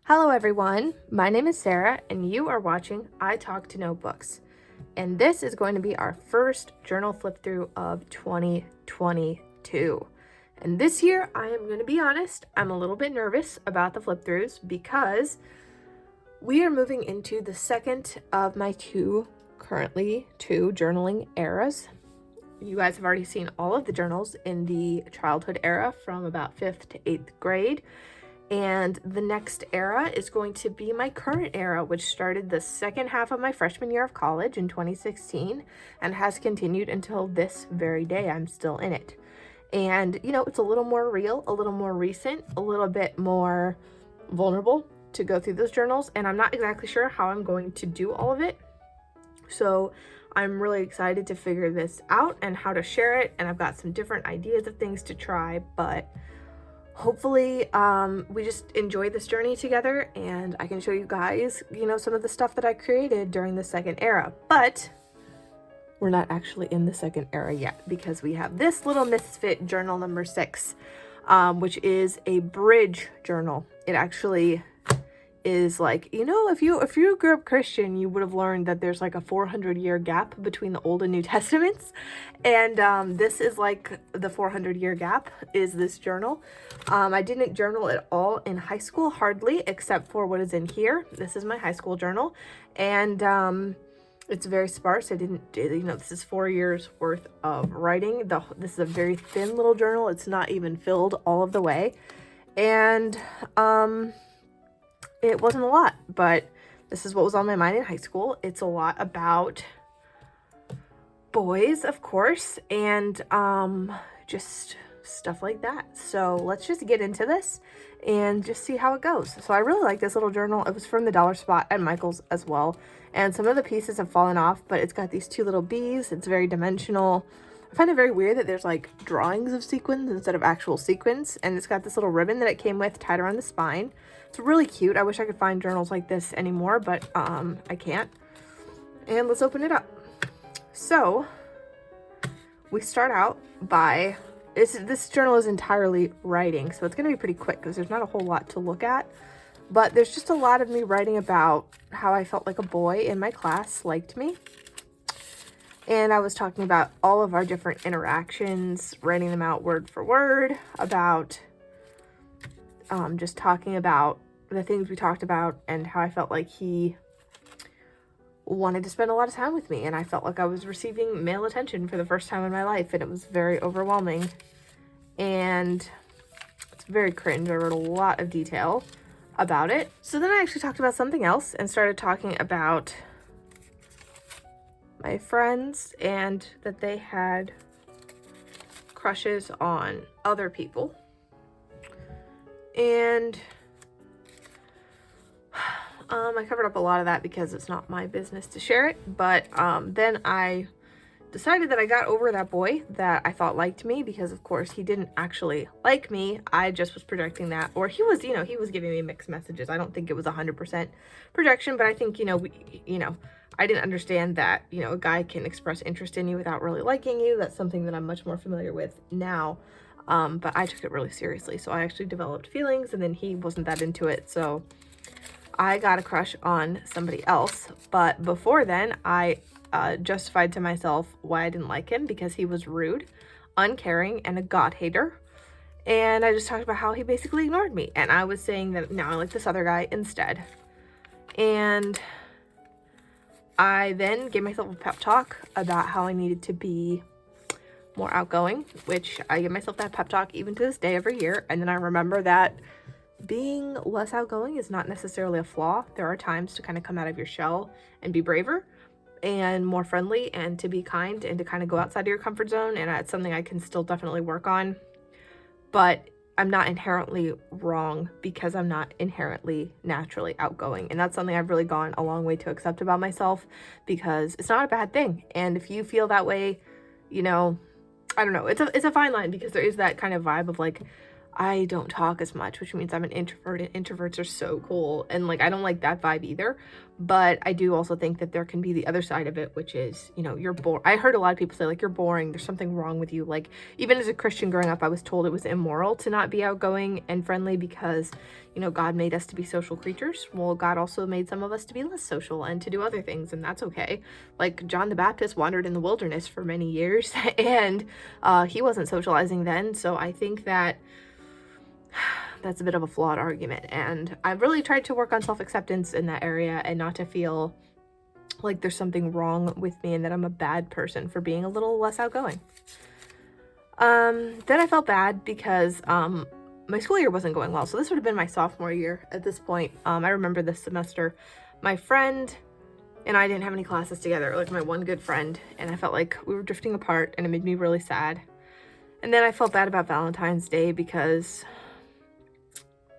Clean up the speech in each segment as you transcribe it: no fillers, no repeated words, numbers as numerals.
Hello everyone, my name is Sarah and you are watching I Talk to Notebooks. And this is going to be our first journal flip through of 2022. And this year, I am going to be honest, I'm a little bit nervous about the flip throughs because we are moving into the second of my currently two journaling eras. You guys have already seen all of the journals in the childhood era from about 5th to 8th grade. And the next era is going to be my current era, which started the second half of my freshman year of college in 2016 and has continued until this very day. I'm still in it. And, you know, it's a little more real, a little more recent, a little bit more vulnerable to go through those journals. And I'm not exactly sure how I'm going to do all of it. So I'm really excited to figure this out and how to share it. And I've got some different ideas of things to try, but hopefully we just enjoy this journey together and I can show you guys, you know, some of the stuff that I created during the second era. But we're not actually in the second era yet because we have this little misfit journal number 6, which is a bridge journal. It actually is like, you know, if you grew up Christian, you would have learned that there's like a 400-year gap between the Old and New Testaments. And this is like the 400-year gap is this journal. I didn't journal at all in high school, hardly, except for what is in here. This is my high school journal. And it's very sparse. I didn't, you know, this is 4 years worth of writing. This is a very thin little journal. It's not even filled all of the way. And it wasn't a lot, but this is what was on my mind in high school. It's a lot about boys, of course, and just stuff like that. So let's just get into this and just see how it goes. So I really like this little journal. It was from the dollar spot at Michael's as well. And some of the pieces have fallen off, but it's got these 2 little bees. It's very dimensional. I find it very weird that there's like drawings of sequins instead of actual sequins. And it's got this little ribbon that it came with tied around the spine. It's really cute. I wish I could find journals like this anymore, but I can't. And let's open it up. So we start out by, this journal is entirely writing, so it's going to be pretty quick because there's not a whole lot to look at. But there's just a lot of me writing about how I felt like a boy in my class liked me. And I was talking about all of our different interactions, writing them out word for word, about just talking about the things we talked about and how I felt like he wanted to spend a lot of time with me. And I felt like I was receiving male attention for the first time in my life. And it was very overwhelming. And it's very cringe. I wrote a lot of detail about it. So then I actually talked about something else and started talking about my friends and that they had crushes on other people. And I covered up a lot of that because it's not my business to share it. But then I decided that I got over that boy that I thought liked me because, of course, he didn't actually like me. I just was projecting that. Or he was, you know, he was giving me mixed messages. I don't think it was 100% projection, but I think, you know, I didn't understand that, you know, a guy can express interest in you without really liking you. That's something that I'm much more familiar with now. But I took it really seriously. So I actually developed feelings and then he wasn't that into it. So I got a crush on somebody else. But before then, I justified to myself why I didn't like him because he was rude, uncaring, and a God hater. And I just talked about how he basically ignored me. And I was saying that now I like this other guy instead. And I then gave myself a pep talk about how I needed to be more outgoing, which I give myself that pep talk even to this day every year. And then I remember that being less outgoing is not necessarily a flaw. There are times to kind of come out of your shell and be braver and more friendly and to be kind and to kind of go outside of your comfort zone. And it's something I can still definitely work on. But I'm not inherently wrong because I'm not inherently naturally outgoing. And that's something I've really gone a long way to accept about myself because it's not a bad thing. And if you feel that way, you know, I don't know, it's a fine line because there is that kind of vibe of like, I don't talk as much, which means I'm an introvert and introverts are so cool. And like, I don't like that vibe either. But I do also think that there can be the other side of it, which is, you know, you're bored. I heard a lot of people say, like, you're boring. There's something wrong with you. Like, even as a Christian growing up, I was told it was immoral to not be outgoing and friendly because, you know, God made us to be social creatures. Well, God also made some of us to be less social and to do other things, and that's okay. Like, John the Baptist wandered in the wilderness for many years, and he wasn't socializing then. So I think that that's a bit of a flawed argument, and I've really tried to work on self-acceptance in that area and not to feel like there's something wrong with me and that I'm a bad person for being a little less outgoing. Then I felt bad because my school year wasn't going well, so this would have been my sophomore year at this point. I remember this semester my friend and I didn't have any classes together, like my one good friend, and I felt like we were drifting apart, and it made me really sad. And then I felt bad about Valentine's Day because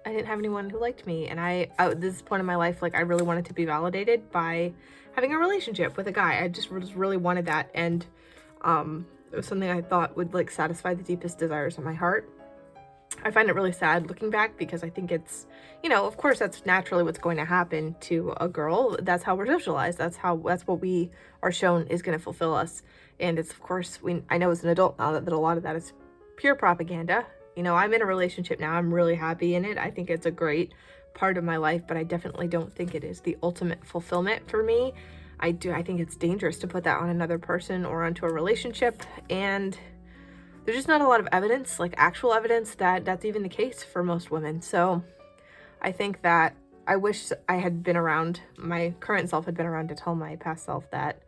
I didn't have anyone who liked me, and at this point in my life, like, I really wanted to be validated by having a relationship with a guy. I just really wanted that, and it was something I thought would, like, satisfy the deepest desires of my heart. I find it really sad looking back because I think it's, you know, of course that's naturally what's going to happen to a girl. That's how we're socialized. That's what we are shown is going to fulfill us, and it's, of course, I know as an adult now that a lot of that is pure propaganda. You know, I'm in a relationship now. I'm really happy in it. I think it's a great part of my life, but I definitely don't think it is the ultimate fulfillment for me. I think it's dangerous to put that on another person or onto a relationship, and there's just not a lot of evidence, like actual evidence, that that's even the case for most women. So I think that I wish I had been around, my current self had been around to tell my past self that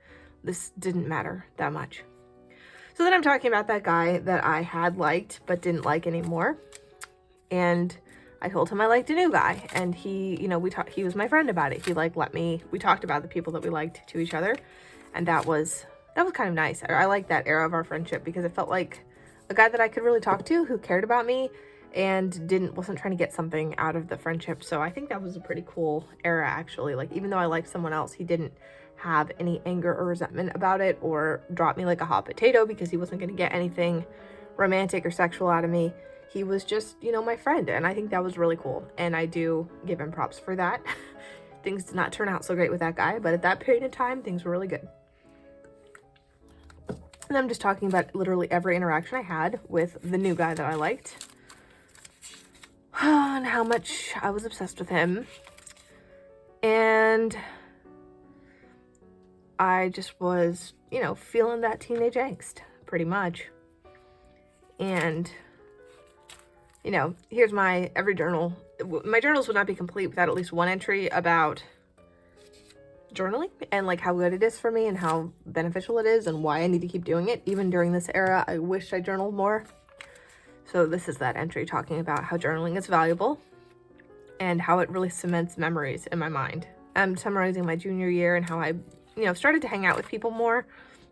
this didn't matter that much. So then I'm talking about that guy that I had liked but didn't like anymore. And I told him I liked a new guy, and he, you know, he was my friend about it. He like we talked about the people that we liked to each other, and that was kind of nice. I liked that era of our friendship because it felt like a guy that I could really talk to, who cared about me and wasn't trying to get something out of the friendship. So I think that was a pretty cool era, actually. Like, even though I liked someone else, he didn't have any anger or resentment about it or drop me like a hot potato because he wasn't going to get anything romantic or sexual out of me. He was just, you know, my friend, and I think that was really cool, and I do give him props for that. Things did not turn out so great with that guy, but at that period of time, things were really good. And I'm just talking about literally every interaction I had with the new guy that I liked and how much I was obsessed with him. And I just was, you know, feeling that teenage angst, pretty much. And, you know, here's my every journal. My journals would not be complete without at least one entry about journaling and like how good it is for me and how beneficial it is and why I need to keep doing it. Even during this era, I wish I journaled more. So this is that entry talking about how journaling is valuable and how it really cements memories in my mind. I'm summarizing my junior year and how I, you know, started to hang out with people more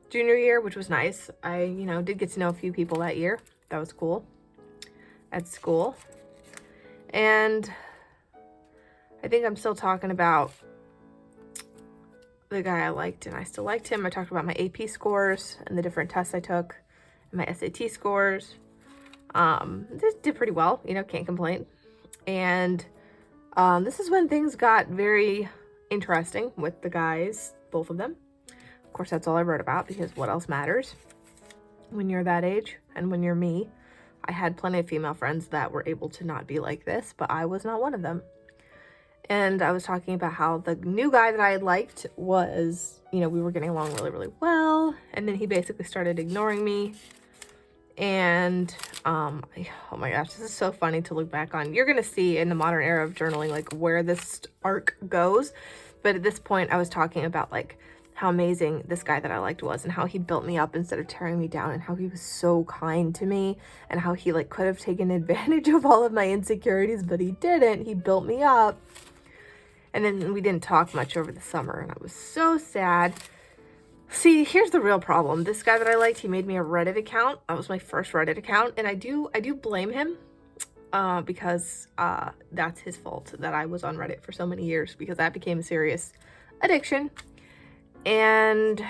junior year, which was nice. I, you know, did get to know a few people that year. That was cool at school. And I think I'm still talking about the guy I liked, and I still liked him. I talked about my AP scores and the different tests I took and my SAT scores. Just did pretty well, you know, can't complain. And this is when things got very interesting with the guys, both of them. Of course, that's all I wrote about because what else matters when you're that age and when you're me. I had plenty of female friends that were able to not be like this, but I was not one of them. And I was talking about how the new guy that I had liked was, you know, we were getting along really, really well. And then he basically started ignoring me. And, oh my gosh, this is so funny to look back on. You're going to see in the modern era of journaling, like, where this arc goes. But at this point, I was talking about, like, how amazing this guy that I liked was and how he built me up instead of tearing me down and how he was so kind to me and how he, like, could have taken advantage of all of my insecurities, but he didn't. He built me up. And then we didn't talk much over the summer, and I was so sad. See, here's the real problem. This guy that I liked, he made me a Reddit account. That was my first Reddit account, and I do blame him because that's his fault that I was on Reddit for so many years, because that became a serious addiction. And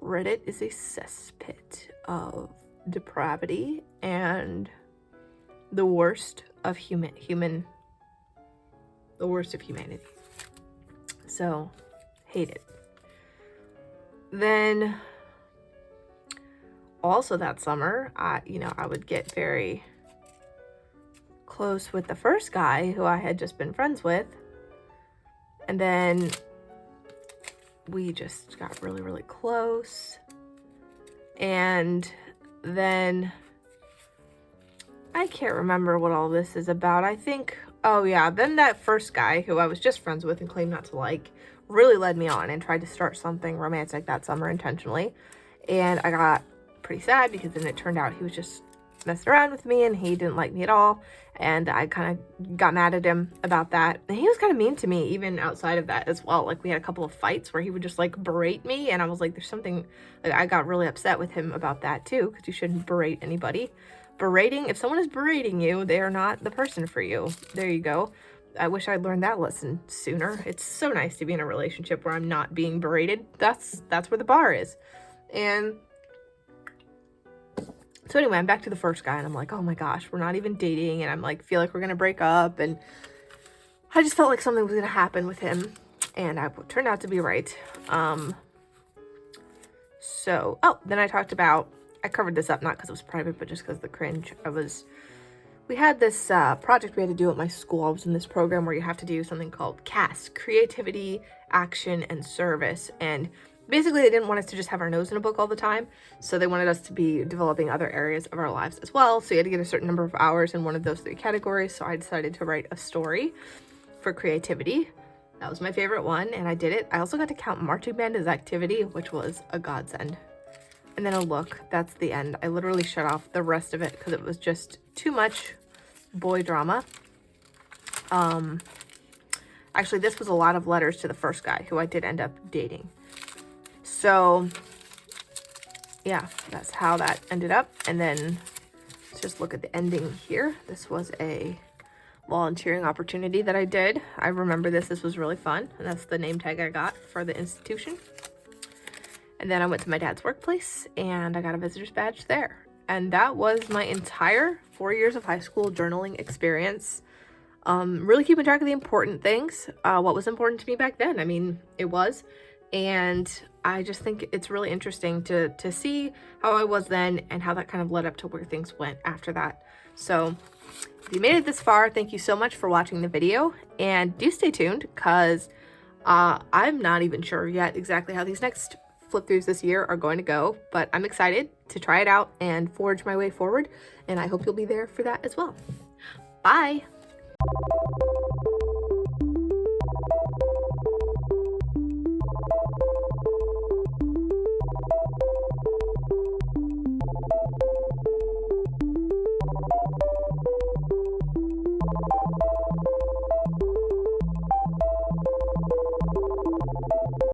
Reddit is a cesspit of depravity and the worst of the worst of humanity. So, hate it. Then, also that summer, I would get very close with the first guy who I had just been friends with. And then we just got really, really close. And then I can't remember what all this is about. I think, oh yeah, then that first guy who I was just friends with and claimed not to like really led me on and tried to start something romantic that summer intentionally. And I got pretty sad because then it turned out he was just messing around with me and he didn't like me at all. And I kind of got mad at him about that. And he was kind of mean to me even outside of that as well. Like we had a couple of fights where he would just like berate me. And I was like, there's something, like I got really upset with him about that too, because you shouldn't berate anybody. Berating, if someone is berating you, they are not the person for you. There you go. I wish I'd learned that lesson sooner. It's so nice to be in a relationship where I'm not being berated. That's where the bar is. And so anyway, I'm back to the first guy and I'm like, oh my gosh, we're not even dating. And I'm like, feel like we're going to break up. And I just felt like something was going to happen with him. And I turned out to be right. Then I talked about, I covered this up, not because it was private, but just because of the cringe. We had this project we had to do at my school. I was in this program where you have to do something called CAS, Creativity, Action, and Service. And basically, they didn't want us to just have our nose in a book all the time. So they wanted us to be developing other areas of our lives as well. So you had to get a certain number of hours in one of those 3 categories. So I decided to write a story for creativity. That was my favorite one, and I did it. I also got to count marching band as activity, which was a godsend. And then that's the end. I literally shut off the rest of it because it was just too much boy drama. Actually, this was a lot of letters to the first guy who I did end up dating. So, yeah, that's how that ended up. And then let's just look at the ending here. This was a volunteering opportunity that I did. I remember this. This was really fun. And that's the name tag I got for the institution. And then I went to my dad's workplace and I got a visitor's badge there. And that was my entire 4 years of high school journaling experience. Really keeping track of the important things. What was important to me back then? I mean, it was. And I just think it's really interesting to see how I was then and how that kind of led up to where things went after that. So if you made it this far, thank you so much for watching the video. And do stay tuned because I'm not even sure yet exactly how these next flip throughs this year are going to go, but I'm excited to try it out and forge my way forward, and I hope you'll be there for that as well. Bye!